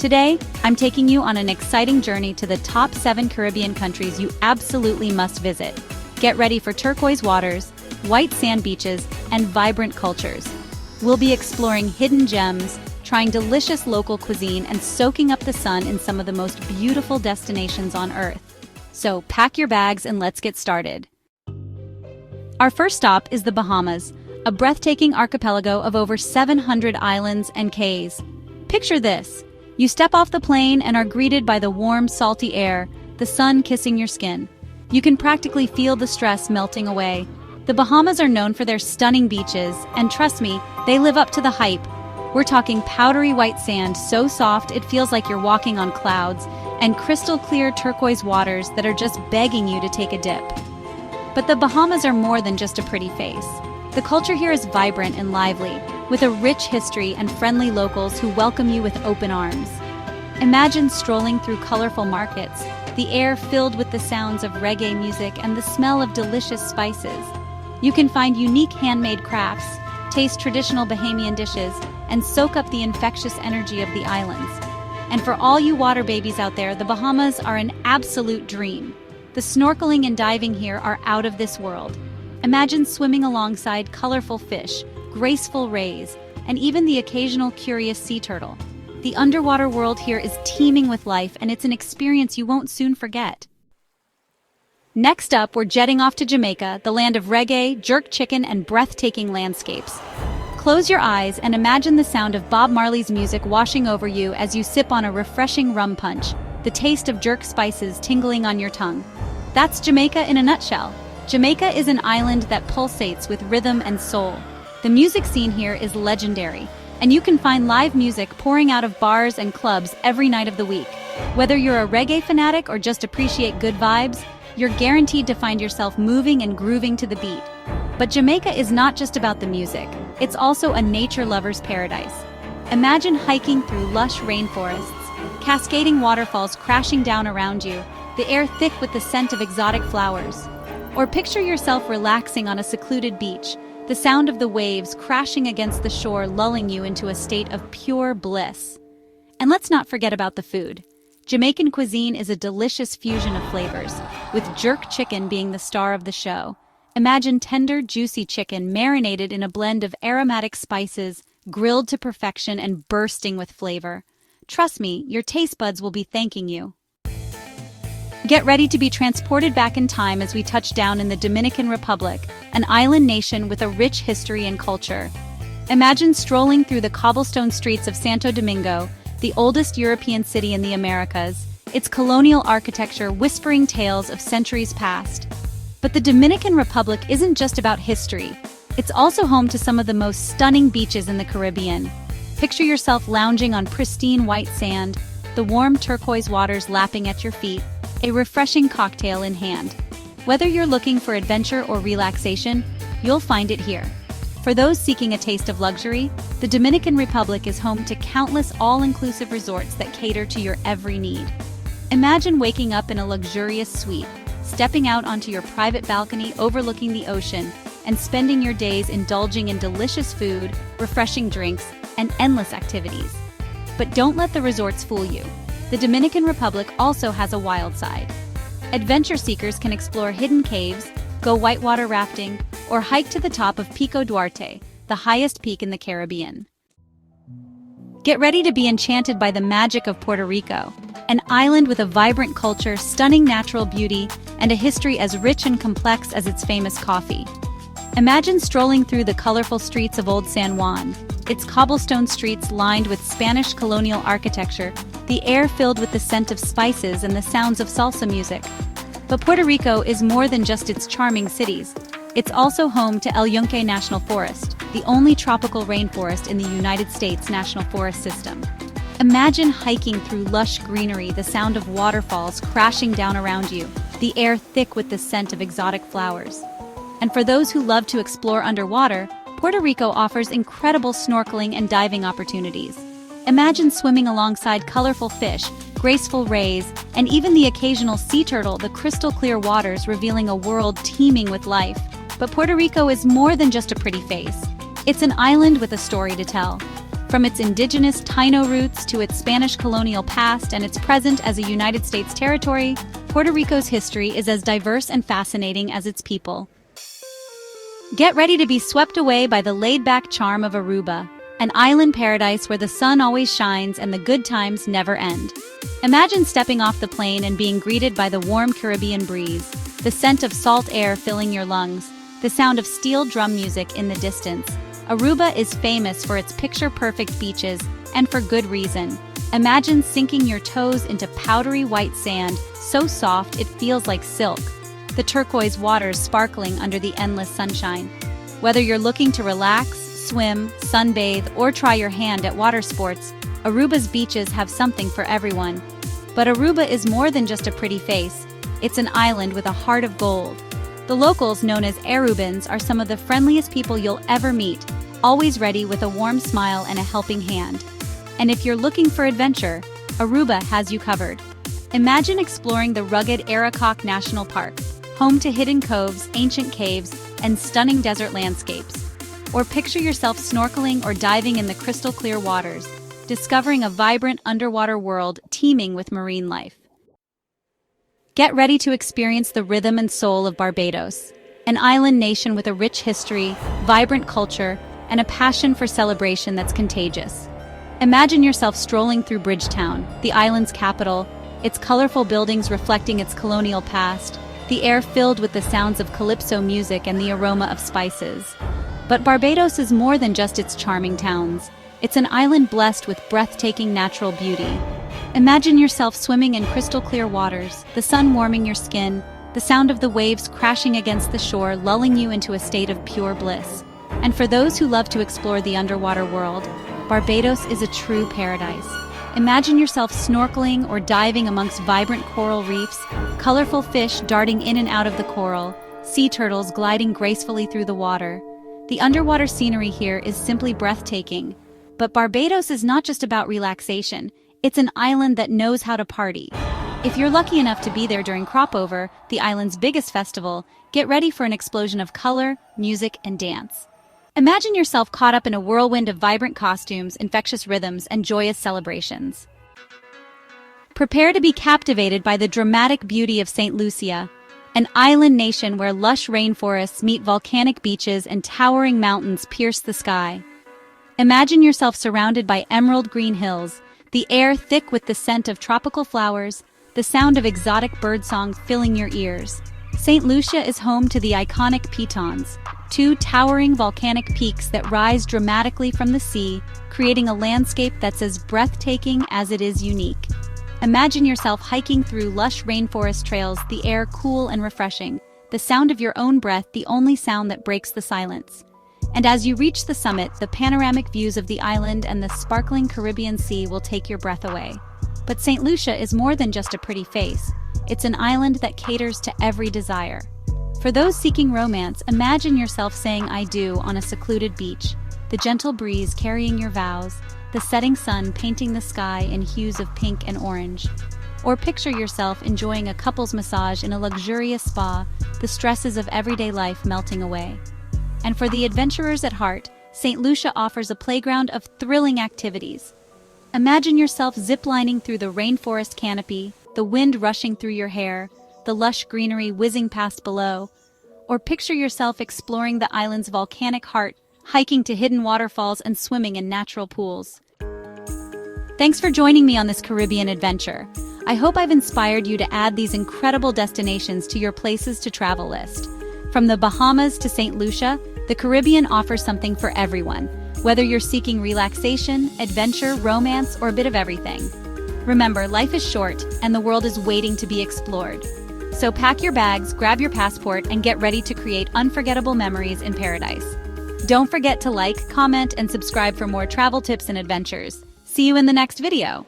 Today, I'm taking you on an exciting journey to the top 7 Caribbean countries you absolutely must visit. Get ready for turquoise waters, white sand beaches, and vibrant cultures. We'll be exploring hidden gems, trying delicious local cuisine, and soaking up the sun in some of the most beautiful destinations on Earth. So pack your bags and let's get started. Our first stop is the Bahamas, a breathtaking archipelago of over 700 islands and cays. Picture this. You step off the plane and are greeted by the warm, salty air, the sun kissing your skin. You can practically feel the stress melting away. The Bahamas are known for their stunning beaches, and trust me, they live up to the hype. We're talking powdery white sand so soft it feels like you're walking on clouds, and crystal clear turquoise waters that are just begging you to take a dip. But the Bahamas are more than just a pretty face. The culture here is vibrant and lively, with a rich history and friendly locals who welcome you with open arms. Imagine strolling through colorful markets, the air filled with the sounds of reggae music and the smell of delicious spices. You can find unique handmade crafts, taste traditional Bahamian dishes, and soak up the infectious energy of the islands. And for all you water babies out there, the Bahamas are an absolute dream. The snorkeling and diving here are out of this world. Imagine swimming alongside colorful fish, graceful rays, and even the occasional curious sea turtle. The underwater world here is teeming with life, and it's an experience you won't soon forget. Next up, we're jetting off to Jamaica, the land of reggae, jerk chicken, and breathtaking landscapes. Close your eyes and imagine the sound of Bob Marley's music washing over you as you sip on a refreshing rum punch, the taste of jerk spices tingling on your tongue. That's Jamaica in a nutshell. Jamaica is an island that pulsates with rhythm and soul. The music scene here is legendary, and you can find live music pouring out of bars and clubs every night of the week. Whether you're a reggae fanatic or just appreciate good vibes, you're guaranteed to find yourself moving and grooving to the beat. But Jamaica is not just about the music, it's also a nature lover's paradise. Imagine hiking through lush rainforests, cascading waterfalls crashing down around you, the air thick with the scent of exotic flowers. Or picture yourself relaxing on a secluded beach, the sound of the waves crashing against the shore lulling you into a state of pure bliss. And let's not forget about the food. Jamaican cuisine is a delicious fusion of flavors, with jerk chicken being the star of the show. Imagine tender, juicy chicken marinated in a blend of aromatic spices, grilled to perfection and bursting with flavor. Trust me, your taste buds will be thanking you. Get ready to be transported back in time as we touch down in the Dominican Republic, an island nation with a rich history and culture. Imagine strolling through the cobblestone streets of Santo Domingo, the oldest European city in the Americas, its colonial architecture whispering tales of centuries past. But the Dominican Republic isn't just about history. It's also home to some of the most stunning beaches in the Caribbean. Picture yourself lounging on pristine white sand, the warm turquoise waters lapping at your feet, a refreshing cocktail in hand. Whether you're looking for adventure or relaxation, you'll find it here. For those seeking a taste of luxury, the Dominican Republic is home to countless all-inclusive resorts that cater to your every need. Imagine waking up in a luxurious suite, stepping out onto your private balcony overlooking the ocean, and spending your days indulging in delicious food, refreshing drinks, and endless activities. But don't let the resorts fool you. The Dominican Republic also has a wild side. Adventure seekers can explore hidden caves, go whitewater rafting, or hike to the top of Pico Duarte, the highest peak in the Caribbean. Get ready to be enchanted by the magic of Puerto Rico, an island with a vibrant culture, stunning natural beauty, and a history as rich and complex as its famous coffee. Imagine strolling through the colorful streets of Old San Juan, its cobblestone streets lined with Spanish colonial architecture, the air filled with the scent of spices and the sounds of salsa music. But Puerto Rico is more than just its charming cities. It's also home to El Yunque National Forest, the only tropical rainforest in the United States National Forest System. Imagine hiking through lush greenery, the sound of waterfalls crashing down around you, the air thick with the scent of exotic flowers. And for those who love to explore underwater, Puerto Rico offers incredible snorkeling and diving opportunities. Imagine swimming alongside colorful fish, graceful rays, and even the occasional sea turtle, the crystal clear waters revealing a world teeming with life. But Puerto Rico is more than just a pretty face. It's an island with a story to tell. From its indigenous Taino roots to its Spanish colonial past and its present as a United States territory, Puerto Rico's history is as diverse and fascinating as its people. Get ready to be swept away by the laid-back charm of Aruba, an island paradise where the sun always shines and the good times never end. Imagine stepping off the plane and being greeted by the warm Caribbean breeze, the scent of salt air filling your lungs, the sound of steel drum music in the distance. Aruba is famous for its picture-perfect beaches, and for good reason. Imagine sinking your toes into powdery white sand, so soft it feels like silk. The turquoise waters sparkling under the endless sunshine. Whether you're looking to relax, swim, sunbathe, or try your hand at water sports, Aruba's beaches have something for everyone. But Aruba is more than just a pretty face. It's an island with a heart of gold. The locals, known as Arubans, are some of the friendliest people you'll ever meet, always ready with a warm smile and a helping hand. And if you're looking for adventure, Aruba has you covered. Imagine exploring the rugged Aracoc National Park, home to hidden coves, ancient caves, and stunning desert landscapes. Or picture yourself snorkeling or diving in the crystal-clear waters, discovering a vibrant underwater world teeming with marine life. Get ready to experience the rhythm and soul of Barbados, an island nation with a rich history, vibrant culture, and a passion for celebration that's contagious. Imagine yourself strolling through Bridgetown, the island's capital, its colorful buildings reflecting its colonial past, the air filled with the sounds of calypso music and the aroma of spices. But Barbados is more than just its charming towns. It's an island blessed with breathtaking natural beauty. Imagine yourself swimming in crystal-clear waters, the sun warming your skin, the sound of the waves crashing against the shore lulling you into a state of pure bliss. And for those who love to explore the underwater world, Barbados is a true paradise. Imagine yourself snorkeling or diving amongst vibrant coral reefs, colorful fish darting in and out of the coral, sea turtles gliding gracefully through the water. The underwater scenery here is simply breathtaking. But Barbados is not just about relaxation. It's an island that knows how to party. If you're lucky enough to be there during Cropover, the island's biggest festival, get ready for an explosion of color, music, and dance. Imagine yourself caught up in a whirlwind of vibrant costumes, infectious rhythms, and joyous celebrations. Prepare to be captivated by the dramatic beauty of St. Lucia, an island nation where lush rainforests meet volcanic beaches and towering mountains pierce the sky. Imagine yourself surrounded by emerald green hills, the air thick with the scent of tropical flowers, the sound of exotic birdsong filling your ears. St. Lucia is home to the iconic Pitons, two towering volcanic peaks that rise dramatically from the sea, creating a landscape that's as breathtaking as it is unique. Imagine yourself hiking through lush rainforest trails, the air cool and refreshing, the sound of your own breath the only sound that breaks the silence. And as you reach the summit, the panoramic views of the island and the sparkling Caribbean Sea will take your breath away. But St. Lucia is more than just a pretty face. It's an island that caters to every desire. For those seeking romance, imagine yourself saying "I do" on a secluded beach, the gentle breeze carrying your vows, the setting sun painting the sky in hues of pink and orange. Or picture yourself enjoying a couple's massage in a luxurious spa, the stresses of everyday life melting away. And for the adventurers at heart, St. Lucia offers a playground of thrilling activities. Imagine yourself ziplining through the rainforest canopy, the wind rushing through your hair, the lush greenery whizzing past below. Or picture yourself exploring the island's volcanic heart, hiking to hidden waterfalls and swimming in natural pools. Thanks for joining me on this Caribbean adventure. I hope I've inspired you to add these incredible destinations to your places to travel list. From the Bahamas to St. Lucia, the Caribbean offers something for everyone, whether you're seeking relaxation, adventure, romance, or a bit of everything. Remember, life is short, and the world is waiting to be explored. So pack your bags, grab your passport, and get ready to create unforgettable memories in paradise. Don't forget to like, comment, and subscribe for more travel tips and adventures. See you in the next video!